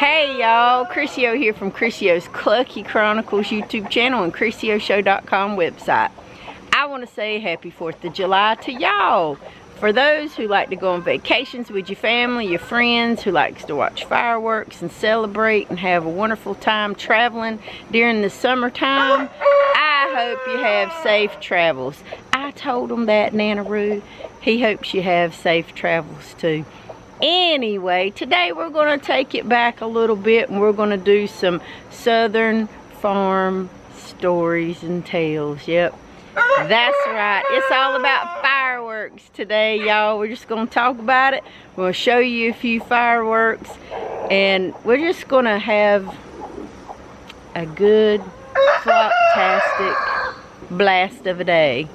Hey y'all, CrissyO here from CrissyO's Clucky Chronicles YouTube channel and CrissyOShow.com website. I want to say happy 4th of July to y'all. For those who like to go on vacations with your family, your friends, who likes to watch fireworks and celebrate and have a wonderful time traveling during the summertime, I hope you have safe travels. I told them that, Nana Roo. He hopes you have safe travels too. Anyway, today we're going to take it back a little bit and we're going to do some southern farm stories and tales. Yep, that's right. It's all about fireworks today, y'all. We're just going to talk about it. We're going to show you a few fireworks and we're just going to have a good, flop-tastic blast of a day.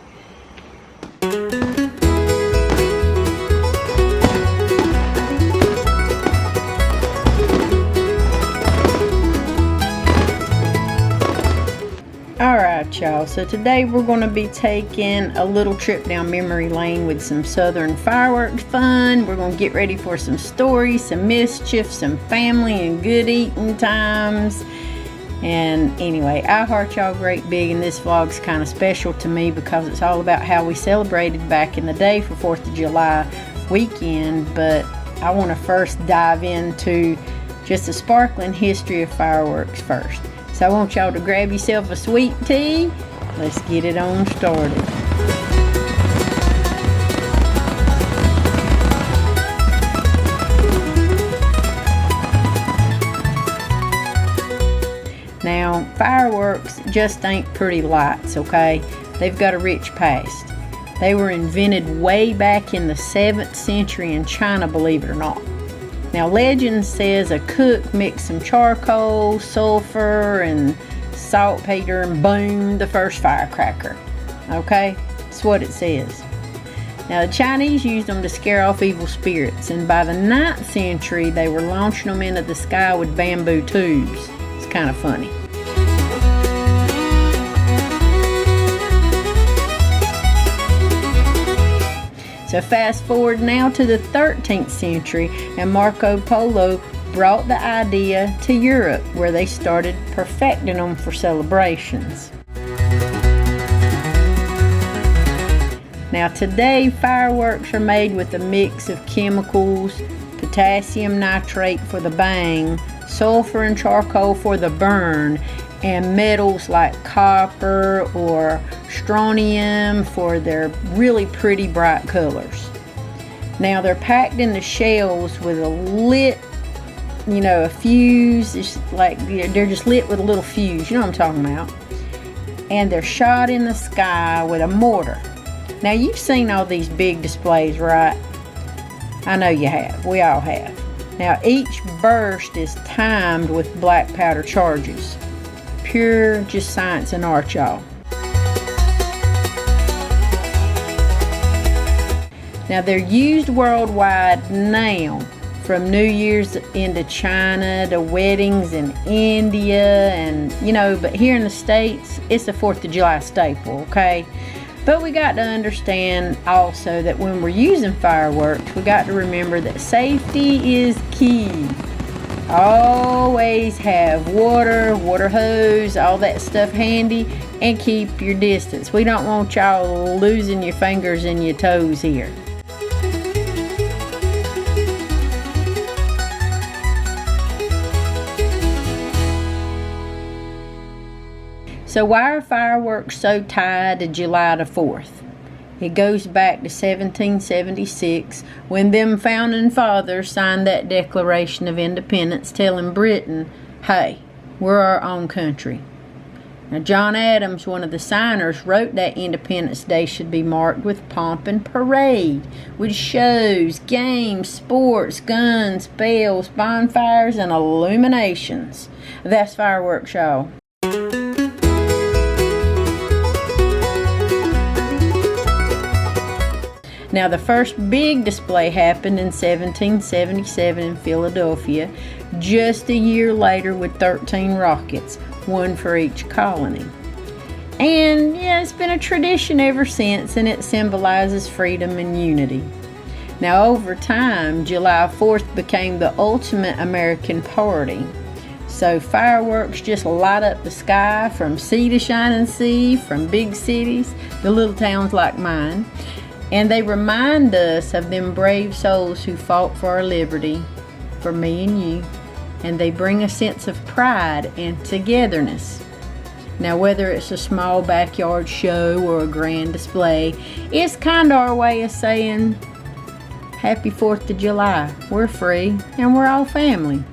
Alright y'all, so today we're going to be taking a little trip down memory lane with some southern fireworks fun. We're going to get ready for some stories, some mischief, some family and good eating times. And anyway, I heart y'all great big, and this vlog's kind of special to me because it's all about how we celebrated back in the day for 4th of July weekend. But I want to first dive into just a sparkling history of fireworks first. So I want y'all to grab yourself a sweet tea. Let's get it on started. Now, fireworks just ain't pretty lights, okay? They've got a rich past. They were invented way back in the 7th century in China, believe it or not. Now, legend says a cook mixed some charcoal, sulfur, and saltpeter, and boom, the first firecracker. Okay? That's what it says. Now, the Chinese used them to scare off evil spirits, and by the 9th century, they were launching them into the sky with bamboo tubes. It's kind of funny. So fast forward now to the 13th century, and Marco Polo brought the idea to Europe, where they started perfecting them for celebrations. Now today, fireworks are made with a mix of chemicals: potassium nitrate for the bang, sulfur and charcoal for the burn, and metals like copper or strontium for their really pretty bright colors. Now they're packed in the shells with a lit, a fuse. It's like they're just lit with a little fuse, you know what I'm talking about. And they're shot in the sky with a mortar. Now you've seen all these big displays, right? I know you have. We all have. Now each burst is timed with black powder charges. Pure just science and art, y'all. Now they're used worldwide now, from New Year's into China to weddings in India, and but here in the States it's a 4th of July staple, okay? But we got to understand also that when we're using fireworks, we got to remember that safety is key. Always have water hose, all that stuff handy, and keep your distance. We don't want y'all losing your fingers and your toes here. So why are fireworks so tied to July the 4th? It goes back to 1776 when them founding fathers signed that Declaration of Independence telling Britain, hey, we're our own country. Now John Adams, one of the signers, wrote that Independence Day should be marked with pomp and parade, with shows, games, sports, guns, bells, bonfires, and illuminations. That's fireworks, y'all. Now the first big display happened in 1777 in Philadelphia, just a year later with 13 rockets, one for each colony. And yeah, it's been a tradition ever since, and it symbolizes freedom and unity. Now over time, July 4th became the ultimate American party. So fireworks just light up the sky from sea to shining sea, from big cities to little towns like mine. And they remind us of them brave souls who fought for our liberty, for me and you. And they bring a sense of pride and togetherness. Now whether it's a small backyard show or a grand display, it's kind of our way of saying, Happy 4th of July. We're free and we're all family.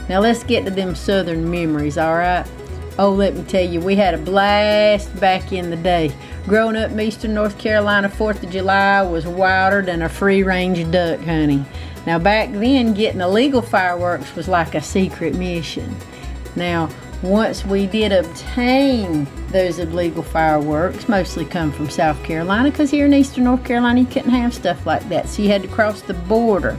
Now let's get to them southern memories, alright? Oh, let me tell you, we had a blast back in the day. Growing up in eastern North Carolina, 4th of July was wilder than a free-range duck, honey. Now back then, getting illegal fireworks was like a secret mission. Now, once we did obtain those illegal fireworks, mostly come from South Carolina, because here in eastern North Carolina you couldn't have stuff like that. So you had to cross the border,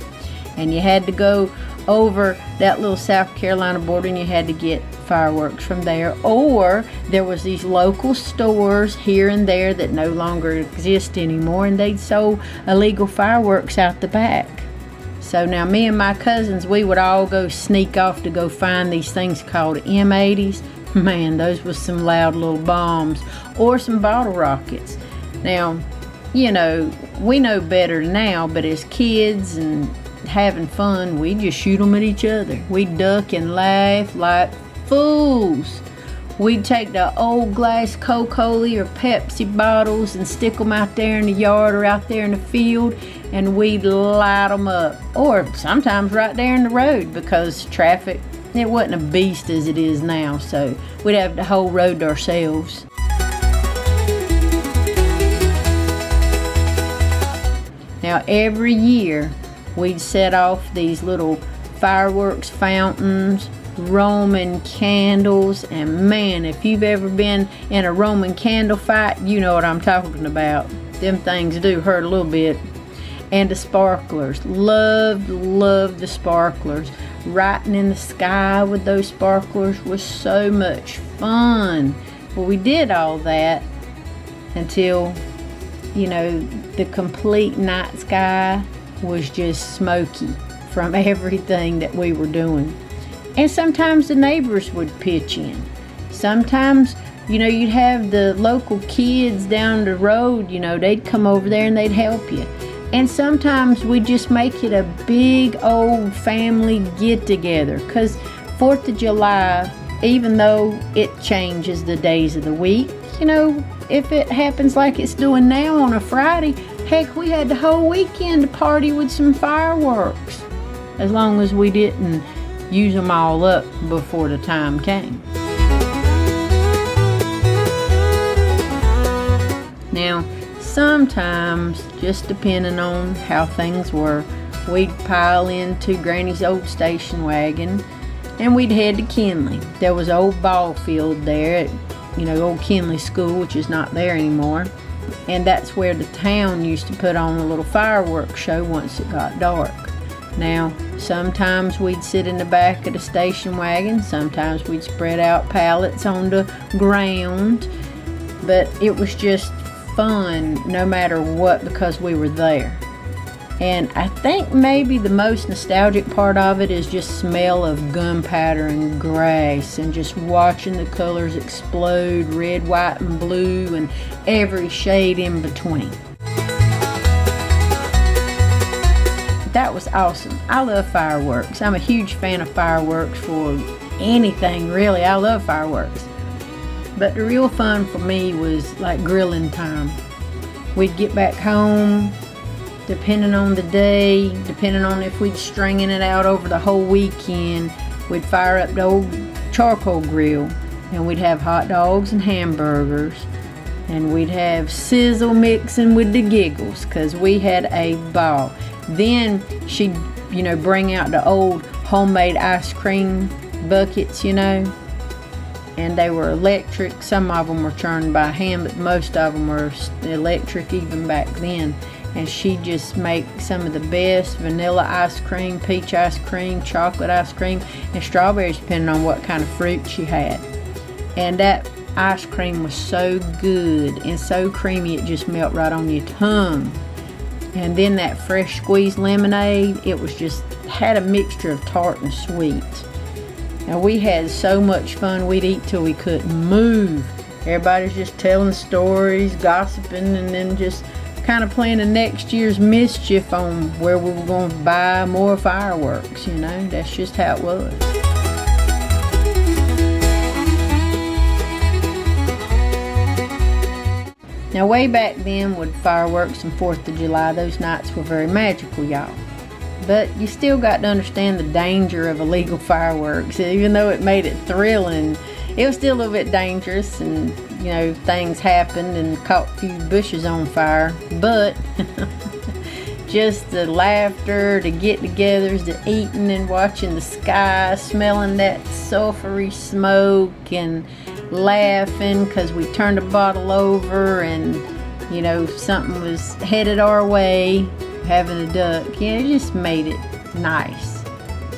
and you had to go over that little South Carolina border, and you had to get fireworks from there. Or there was these local stores here and there that no longer exist anymore, and they'd sold illegal fireworks out the back. So now me and my cousins, we would all go sneak off to go find these things called M80s. Man, those was some loud little bombs, or some bottle rockets. Now, you know, we know better now, but as kids and having fun, we just shoot them at each other. We'd duck and laugh like fools. We'd take the old glass Coca-Cola or Pepsi bottles and stick them out there in the yard or out there in the field, and we'd light them up. Or sometimes right there in the road, because traffic, it wasn't a beast as it is now, so we'd have the whole road to ourselves. Now every year we'd set off these little fireworks fountains, Roman candles, and man, if you've ever been in a Roman candle fight, you know what I'm talking about. Them things do hurt a little bit. And the sparklers, loved the sparklers. Writing in the sky with those sparklers was so much fun. Well, we did all that until, you know, the complete night sky was just smoky from everything that we were doing. And sometimes the neighbors would pitch in. Sometimes, you know, you'd have the local kids down the road, you know, they'd come over there and they'd help you. And sometimes we'd just make it a big old family get-together. Because 4th of July, even though it changes the days of the week, you know, if it happens like it's doing now on a Friday, heck, we had the whole weekend to party with some fireworks. As long as we didn't use them all up before the time came. Now, sometimes, just depending on how things were, we'd pile into Granny's old station wagon and we'd head to Kinley. There was an old ball field there at, you know, old Kinley School, which is not there anymore. And that's where the town used to put on a little fireworks show once it got dark. Now, sometimes we'd sit in the back of the station wagon, sometimes we'd spread out pallets on the ground, but it was just fun no matter what, because we were there. And I think maybe the most nostalgic part of it is just smell of gunpowder and grass, and just watching the colors explode, red, white, and blue, and every shade in between. That was awesome. I love fireworks. I'm a huge fan of fireworks for anything, really. I love fireworks. But the real fun for me was like grilling time. We'd get back home, depending on the day, depending on if we'd stringing it out over the whole weekend, we'd fire up the old charcoal grill, and we'd have hot dogs and hamburgers, and we'd have sizzle mixing with the giggles, because we had a ball. Then she'd, you know, bring out the old homemade ice cream buckets, you know, and they were electric. Some of them were turned by hand, but most of them were electric even back then. And she'd just make some of the best vanilla ice cream, peach ice cream, chocolate ice cream, and strawberries, depending on what kind of fruit she had. And that ice cream was so good and so creamy it just melted right on your tongue. And then that fresh squeezed lemonade, it was just had a mixture of tart and sweet. And we had so much fun, we'd eat till we couldn't move. Everybody's just telling stories, gossiping, and then just kind of planning next year's mischief on where we were going to buy more fireworks, you know. That's just how it was. Now, way back then with fireworks and 4th of July, those nights were very magical, y'all. But you still got to understand the danger of illegal fireworks. Even though it made it thrilling, it was still a little bit dangerous, and you know, things happened and caught a few bushes on fire. But just the laughter, the get-togethers, the eating and watching the sky, smelling that sulfury smoke, and laughing because we turned a bottle over and you know something was headed our way, having a duck. Yeah, it just made it nice.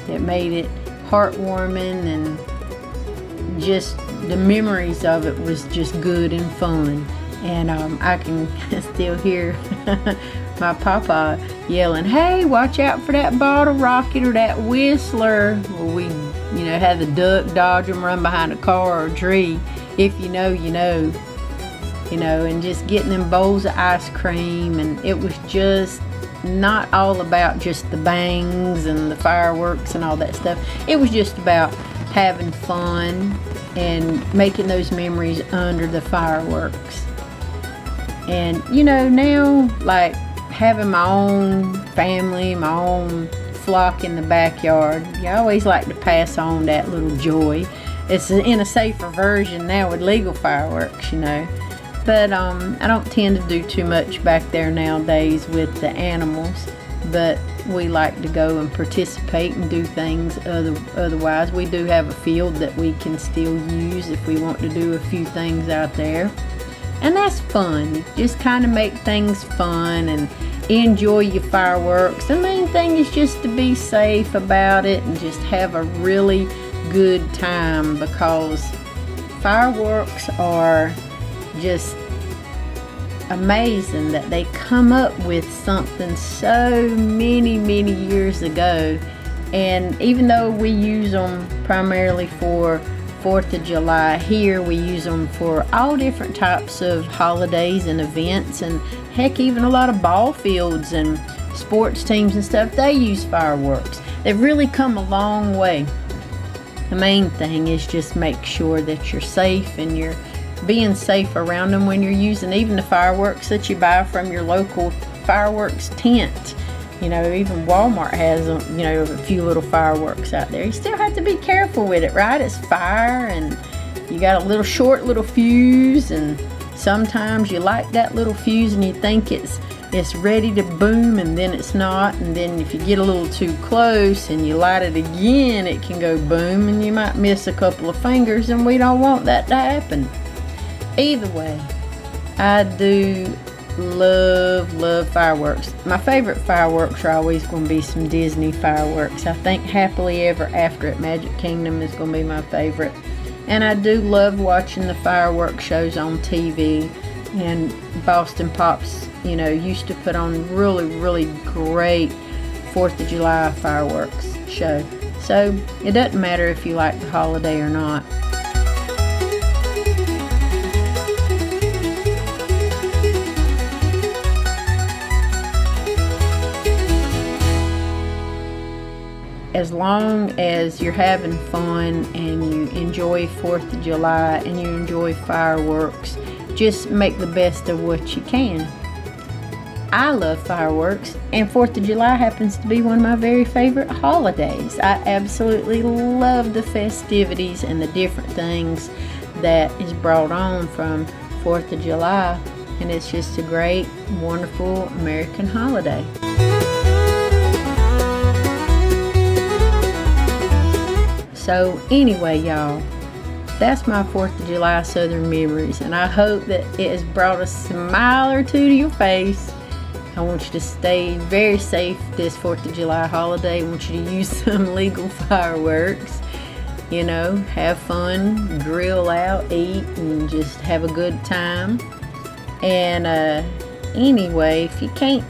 It made it heartwarming, and just the memories of it was just good and fun. And I can still hear my papa yelling, "Hey, watch out for that bottle rocket or that whistler." Well, we, you know, have the duck dodge them, run behind a car or a tree. If you know, you know. You know, and just getting them bowls of ice cream, and it was just not all about just the bangs and the fireworks and all that stuff. It was just about having fun and making those memories under the fireworks. And you know, now like having my own family, my own flock in the backyard, you always like to pass on that little joy. It's in a safer version now with legal fireworks, you know. But I don't tend to do too much back there nowadays with the animals. But we like to go and participate and do things otherwise. We do have a field that we can still use if we want to do a few things out there. And that's fun. Just kind of make things fun and enjoy your fireworks. The main thing is just to be safe about it and just have a really good time, because fireworks are just amazing that they come up with something so many years ago. And even though we use them primarily for 4th of July here, we use them for all different types of holidays and events, and heck, even a lot of ball fields and sports teams and stuff, they use fireworks. They've really come a long way. The main thing is just make sure that you're safe and you're being safe around them when you're using even the fireworks that you buy from your local fireworks tent. You know, even Walmart has, you know, a few little fireworks out there. You still have to be careful with it, right? It's fire, and you got a little short little fuse, and sometimes you light that little fuse and you think it's ready to boom, and then it's not. And then if you get a little too close and you light it again, it can go boom, and you might miss a couple of fingers, and we don't want that to happen. Either way, I do love fireworks. My favorite fireworks are always going to be some Disney fireworks. I think Happily Ever After at Magic Kingdom is going to be my favorite. And I do love watching the fireworks shows on TV. And Boston Pops, you know, used to put on really great 4th of July fireworks show. So it doesn't matter if you like the holiday or not. As long as you're having fun and you enjoy 4th of July and you enjoy fireworks, just make the best of what you can. I love fireworks, and 4th of July happens to be one of my very favorite holidays. I absolutely love the festivities and the different things that is brought on from 4th of July, and it's just a great, wonderful American holiday. So anyway, y'all, that's my 4th of July Southern memories, and I hope that it has brought a smile or two to your face. I want you to stay very safe this 4th of July holiday. I want you to use some legal fireworks. you know, have fun, grill out, eat, and just have a good time. And anyway, if you can't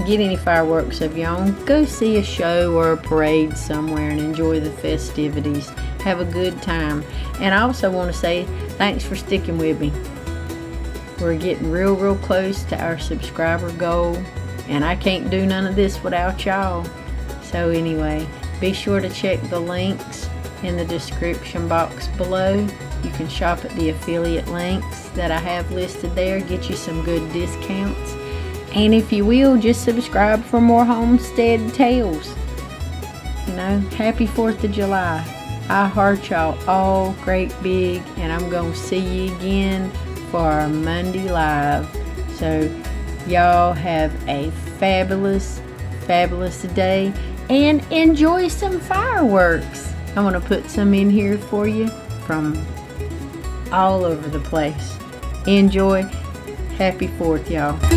get any fireworks of your own, go see a show or a parade somewhere and enjoy the festivities. Have a good time. And I also want to say thanks for sticking with me. We're getting real close to our subscriber goal, and I can't do none of this without y'all. So anyway, be sure to check the links in the description box below. You can shop at the affiliate links that I have listed there, get you some good discounts. And if you will, just subscribe for more Homestead tales. You know, happy 4th of July. I heart y'all all great big, and I'm going to see you again for our Monday Live. So y'all have a fabulous day and enjoy some fireworks. I'm going to put some in here for you from all over the place. Enjoy. Happy 4th, y'all.